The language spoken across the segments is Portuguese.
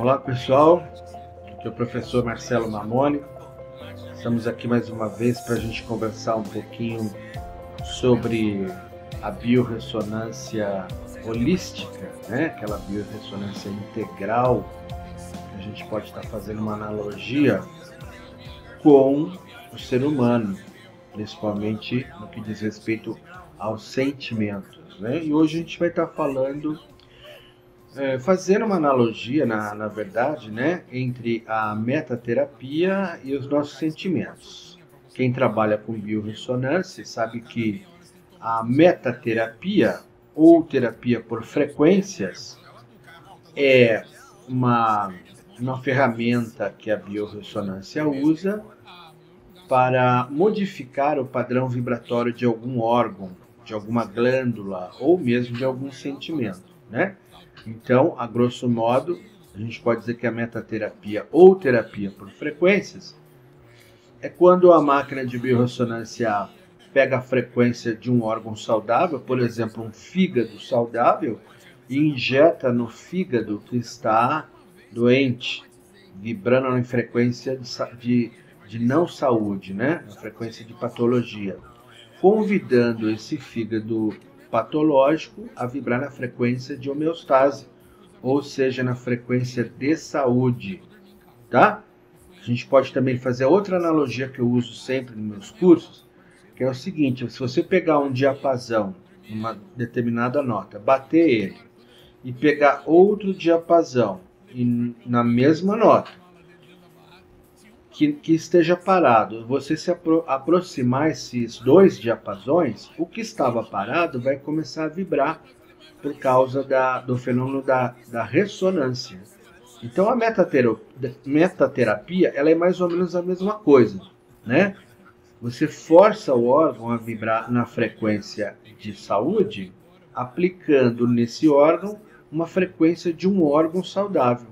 Olá pessoal, aqui é o professor Marcelo Mamoni. Estamos aqui mais uma vez para a gente conversar um pouquinho sobre a biorressonância holística, né? Aquela biorressonância integral, que a gente pode estar fazendo uma analogia com o ser humano, principalmente no que diz respeito aos sentimentos, né? E hoje a gente vai estar falando fazendo uma analogia, na verdade, né, entre a metaterapia e os nossos sentimentos. Quem trabalha com biorressonância sabe que a metaterapia, ou terapia por frequências, é uma ferramenta que a biorressonância usa para modificar o padrão vibratório de algum órgão, de alguma glândula ou mesmo de algum sentimento, né? Então, a grosso modo, a gente pode dizer que a metaterapia ou terapia por frequências é quando a máquina de biorressonância pega a frequência de um órgão saudável, por exemplo, um fígado saudável, e injeta no fígado que está doente, vibrando em frequência de não saúde, né? Na frequência de patologia, convidando esse fígado patológico a vibrar na frequência de homeostase, ou seja, na frequência de saúde, tá? A gente pode também fazer outra analogia que eu uso sempre nos meus cursos, que é o seguinte: se você pegar um diapasão, uma determinada nota, bater ele, e pegar outro diapasão e na mesma nota, que esteja parado, você se aproximar esses dois diapasões, o que estava parado vai começar a vibrar por causa do fenômeno da ressonância. Então a metaterapia ela é mais ou menos a mesma coisa, né? Você força o órgão a vibrar na frequência de saúde, aplicando nesse órgão uma frequência de um órgão saudável,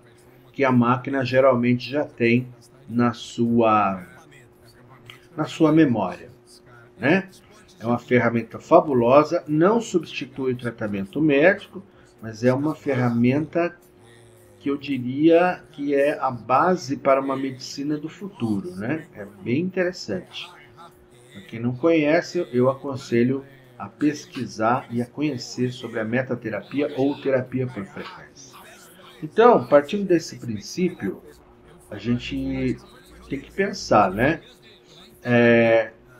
que a máquina geralmente já tem na sua memória, né? É uma ferramenta fabulosa, não substitui o tratamento médico, mas é uma ferramenta que eu diria que é a base para uma medicina do futuro, né? É bem interessante. Para quem não conhece, eu aconselho a pesquisar e a conhecer sobre a metaterapia ou terapia por frequência. Então, partindo desse princípio, a gente tem que pensar, né?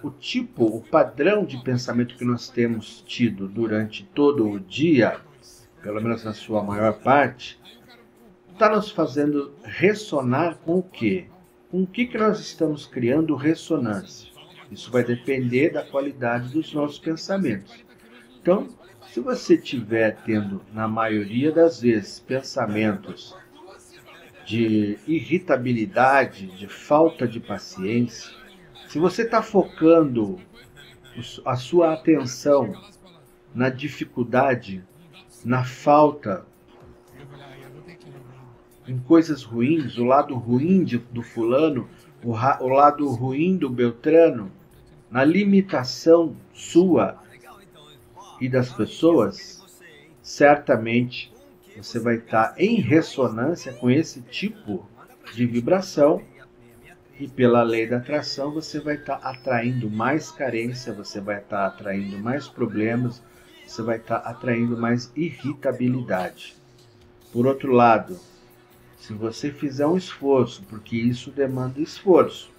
O padrão de pensamento que nós temos tido durante todo o dia, pelo menos na sua maior parte, está nos fazendo ressonar com o quê? Com o que nós estamos criando ressonância? Isso vai depender da qualidade dos nossos pensamentos. Então, se você estiver tendo, na maioria das vezes, pensamentos de irritabilidade, de falta de paciência, se você está focando a sua atenção na dificuldade, na falta, em coisas ruins, o lado ruim do fulano, o lado ruim do Beltrano, na limitação sua e das pessoas, certamente você vai estar em ressonância com esse tipo de vibração e pela lei da atração você vai estar atraindo mais carência, você vai estar atraindo mais problemas, você vai estar atraindo mais irritabilidade. Por outro lado, se você fizer um esforço, porque isso demanda esforço,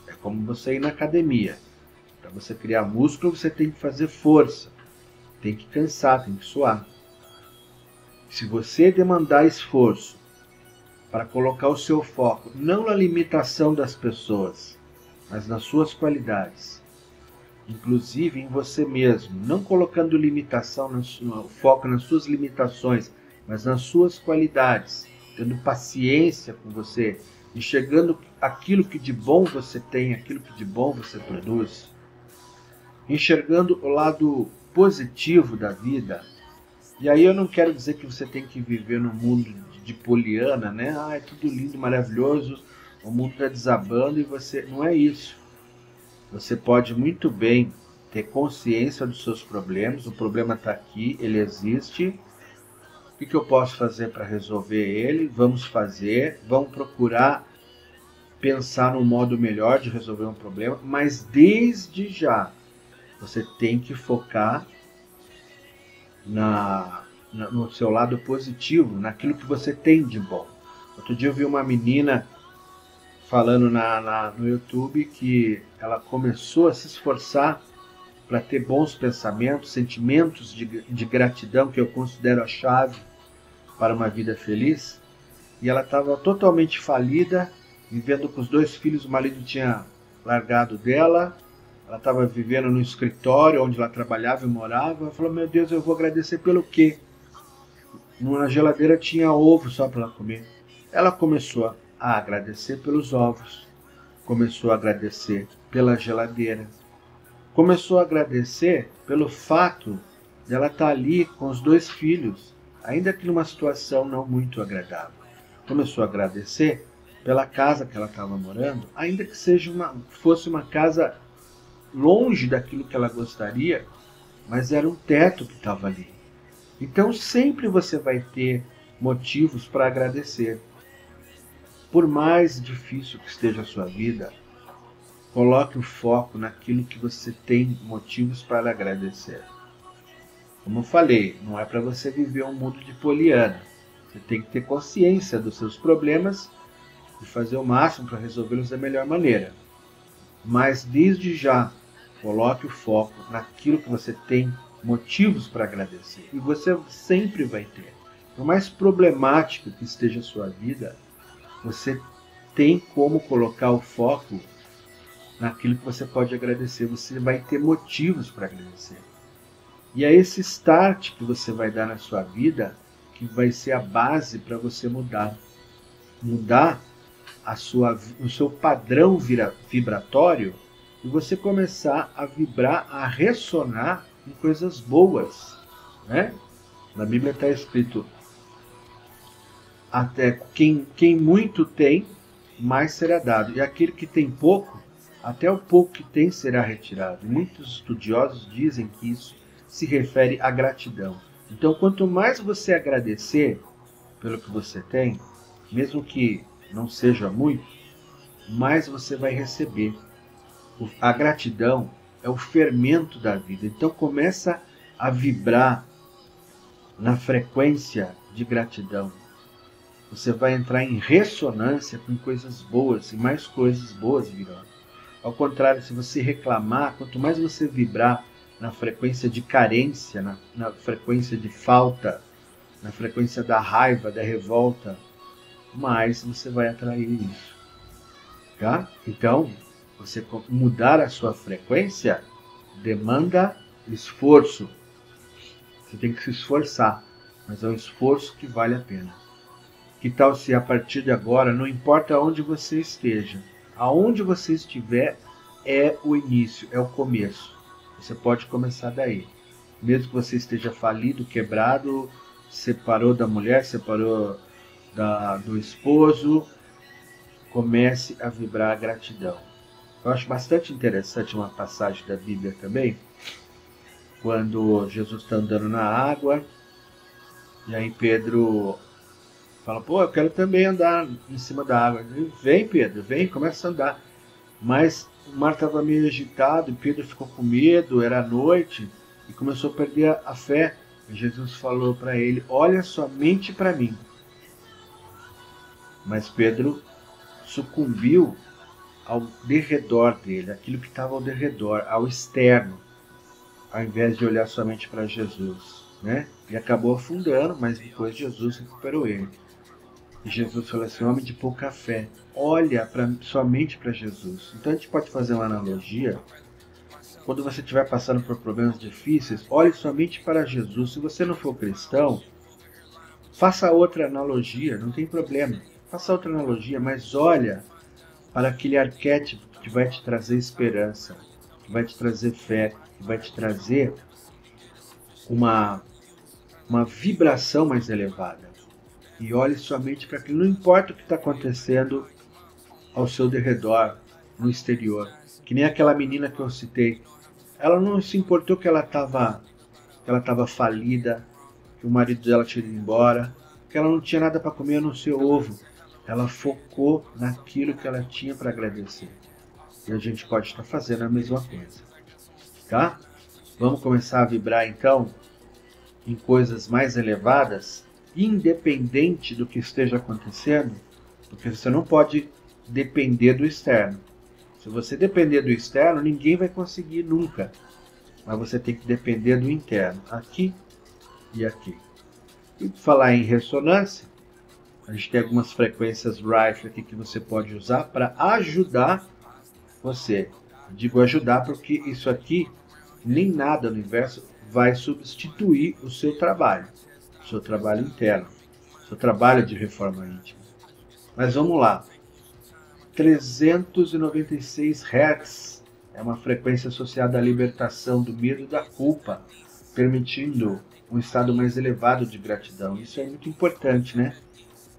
é como você ir na academia. Para você criar músculo, você tem que fazer força, tem que cansar, tem que suar. Se você demandar esforço para colocar o seu foco não na limitação das pessoas, mas nas suas qualidades, inclusive em você mesmo, não colocando limitação, foco nas suas limitações, mas nas suas qualidades, tendo paciência com você, enxergando aquilo que de bom você tem, aquilo que de bom você produz, enxergando o lado positivo da vida. E aí eu não quero dizer que você tem que viver no mundo de Poliana, né? Ah, é tudo lindo, maravilhoso, o mundo está desabando e você... Não é isso. Você pode muito bem ter consciência dos seus problemas, o problema está aqui, ele existe, O que eu posso fazer para resolver ele? Vamos fazer, vamos procurar pensar num modo melhor de resolver um problema, mas desde já você tem que focar no seu lado positivo, naquilo que você tem de bom. Outro dia eu vi uma menina falando no YouTube que ela começou a se esforçar para ter bons pensamentos, sentimentos de gratidão, que eu considero a chave para uma vida feliz, e ela estava totalmente falida, vivendo com os 2 filhos, o marido tinha largado dela, ela estava vivendo no escritório onde ela trabalhava e morava. Ela falou: meu Deus, eu vou agradecer pelo quê? Na geladeira tinha ovo só para ela comer. Ela começou a agradecer pelos ovos, começou a agradecer pela geladeira, começou a agradecer pelo fato de ela estar ali com os 2 filhos, ainda que numa situação não muito agradável. Começou a agradecer pela casa que ela estava morando, ainda que fosse uma casa longe daquilo que ela gostaria, mas era um teto que estava ali. Então sempre você vai ter motivos para agradecer. Por mais difícil que esteja a sua vida, coloque o foco naquilo que você tem motivos para agradecer. Como eu falei, não é para você viver um mundo de Poliana. Você tem que ter consciência dos seus problemas e fazer o máximo para resolvê-los da melhor maneira. Mas desde já, coloque o foco naquilo que você tem motivos para agradecer. E você sempre vai ter. Por mais problemático que esteja a sua vida, você tem como colocar o foco naquilo que você pode agradecer. Você vai ter motivos para agradecer. E é esse start que você vai dar na sua vida que vai ser a base para você mudar. Mudar o seu padrão vibratório e você começar a vibrar, a ressonar em coisas boas, né? Na Bíblia está escrito: até quem muito tem, mais será dado, e aquele que tem pouco, até o pouco que tem será retirado. Muitos estudiosos dizem que isso se refere à gratidão. Então, quanto mais você agradecer pelo que você tem, mesmo que não seja muito, mais você vai receber. A gratidão é o fermento da vida. Então começa a vibrar na frequência de gratidão. Você vai entrar em ressonância com coisas boas e mais coisas boas virão. Ao contrário, se você reclamar, quanto mais você vibrar na frequência de carência, na frequência de falta, na frequência da raiva, da revolta, mais você vai atrair isso. Tá? Então, você mudar a sua frequência demanda esforço. Você tem que se esforçar, mas é um esforço que vale a pena. Que tal se a partir de agora, não importa onde você esteja, aonde você estiver é o início, é o começo. Você pode começar daí. Mesmo que você esteja falido, quebrado, separou da mulher, separou do esposo, comece a vibrar a gratidão. Eu acho bastante interessante uma passagem da Bíblia também, quando Jesus está andando na água, e aí Pedro fala: pô, eu quero também andar em cima da água. Ele: vem, Pedro, vem, começa a andar. Mas o mar estava meio agitado, e Pedro ficou com medo, era noite, e começou a perder a fé. E Jesus falou para ele: olha somente para mim. Mas Pedro sucumbiu ao derredor dele, aquilo que estava ao derredor, ao externo, ao invés de olhar somente para Jesus, né? E acabou afundando, mas depois Jesus recuperou ele. E Jesus falou assim: homem de pouca fé, olha somente para Jesus. Então a gente pode fazer uma analogia. Quando você estiver passando por problemas difíceis, olhe somente para Jesus. Se você não for cristão, faça outra analogia, não tem problema. Faça outra analogia, mas olha para aquele arquétipo que vai te trazer esperança, que vai te trazer fé, que vai te trazer uma vibração mais elevada. E olhe somente para aquilo, não importa o que está acontecendo ao seu derredor, no exterior. Que nem aquela menina que eu citei. Ela não se importou que ela estava falida, que o marido dela tinha ido embora, que ela não tinha nada para comer a não ser ovo. Ela focou naquilo que ela tinha para agradecer. E a gente pode estar fazendo a mesma coisa. Tá? Vamos começar a vibrar então em coisas mais elevadas, independente do que esteja acontecendo, porque você não pode depender do externo. Se você depender do externo, ninguém vai conseguir nunca. Mas você tem que depender do interno, aqui e aqui. E por falar em ressonância, a gente tem algumas frequências Rife aqui que você pode usar para ajudar você. Digo ajudar porque isso aqui, nem nada no universo vai substituir o seu trabalho interno, o seu trabalho de reforma íntima. Mas vamos lá. 396 Hz é uma frequência associada à libertação do medo e da culpa, permitindo um estado mais elevado de gratidão. Isso é muito importante, né?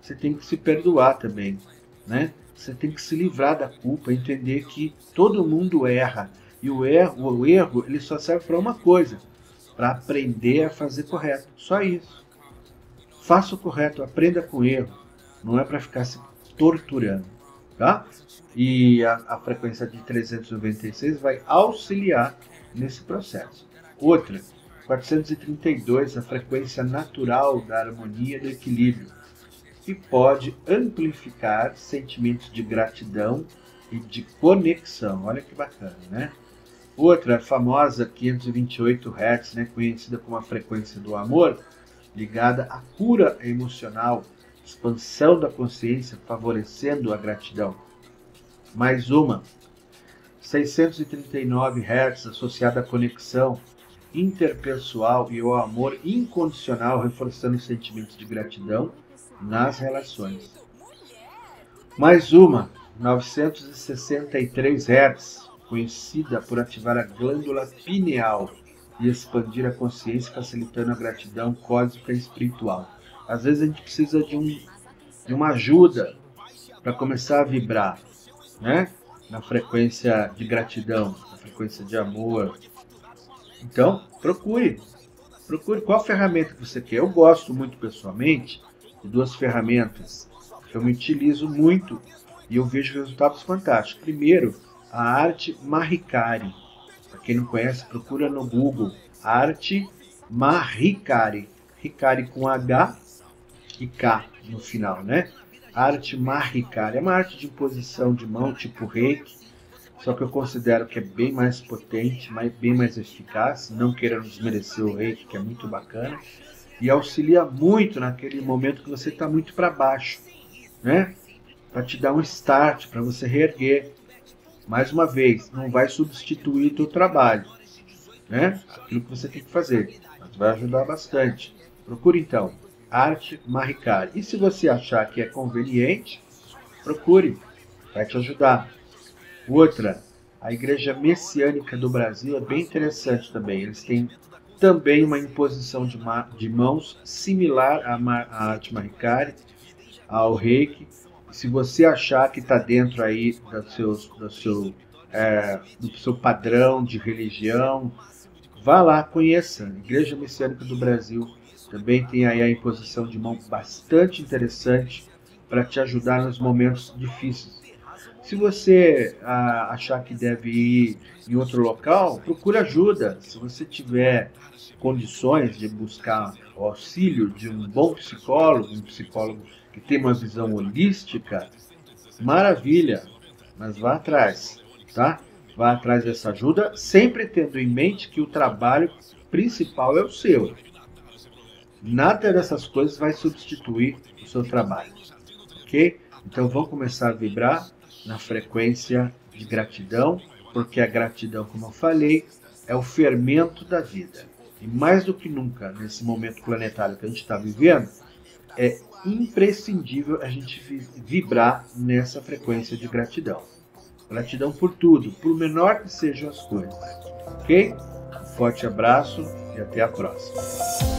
Você tem que se perdoar também, né? Você tem que se livrar da culpa, entender que todo mundo erra. E o erro ele só serve para uma coisa, para aprender a fazer correto. Só isso. Faça o correto, aprenda com o erro. Não é para ficar se torturando, tá? E a frequência de 396 vai auxiliar nesse processo. Outra, 432, a frequência natural da harmonia e do equilíbrio, que pode amplificar sentimentos de gratidão e de conexão. Olha que bacana, né? Outra, a famosa 528 Hz, né, conhecida como a frequência do amor, ligada à cura emocional, expansão da consciência, favorecendo a gratidão. Mais uma, 639 Hz, associada à conexão interpessoal e ao amor incondicional, reforçando os sentimentos de gratidão nas relações. Mais uma, 963 Hz, conhecida por ativar a glândula pineal e expandir a consciência, facilitando a gratidão cósmica e espiritual. Às vezes a gente precisa de uma ajuda para começar a vibrar, né? Na frequência de gratidão, na frequência de amor. Então, procure qual ferramenta que você quer. Eu gosto muito pessoalmente de duas ferramentas que eu me utilizo muito e eu vejo resultados fantásticos. Primeiro, a arte Mahikari. Para quem não conhece, procura no Google. Arte Mahikari. Hikari com H e K no final, né? Arte Mahikari. É uma arte de imposição de mão, tipo Reiki, só que eu considero que é bem mais potente, bem mais eficaz. Não queira desmerecer o Reiki, que é muito bacana. E auxilia muito naquele momento que você está muito para baixo, né? Para te dar um start, para você reerguer. Mais uma vez, não vai substituir o teu trabalho, né? Aquilo que você tem que fazer, mas vai ajudar bastante. Procure então, Arte Mahikari. E se você achar que é conveniente, procure, vai te ajudar. Outra, a Igreja Messiânica do Brasil é bem interessante também. Eles têm também uma imposição de mãos similar à Arte Mahikari, ao Reiki. Se você achar que está dentro aí do seu padrão de religião, vá lá, conheça. Igreja Messiânica do Brasil também tem aí a imposição de mão bastante interessante para te ajudar nos momentos difíceis. Se você achar que deve ir em outro local, procure ajuda. Se você tiver condições de buscar o auxílio de um bom psicólogo, um psicólogo que tem uma visão holística, maravilha, mas vá atrás, tá? Vá atrás dessa ajuda, sempre tendo em mente que o trabalho principal é o seu. Nada dessas coisas vai substituir o seu trabalho, ok? Então vamos começar a vibrar na frequência de gratidão, porque a gratidão, como eu falei, é o fermento da vida. E mais do que nunca, nesse momento planetário que a gente está vivendo, é imprescindível a gente vibrar nessa frequência de gratidão. Gratidão por tudo, por menor que sejam as coisas. Ok? Um forte abraço e até a próxima.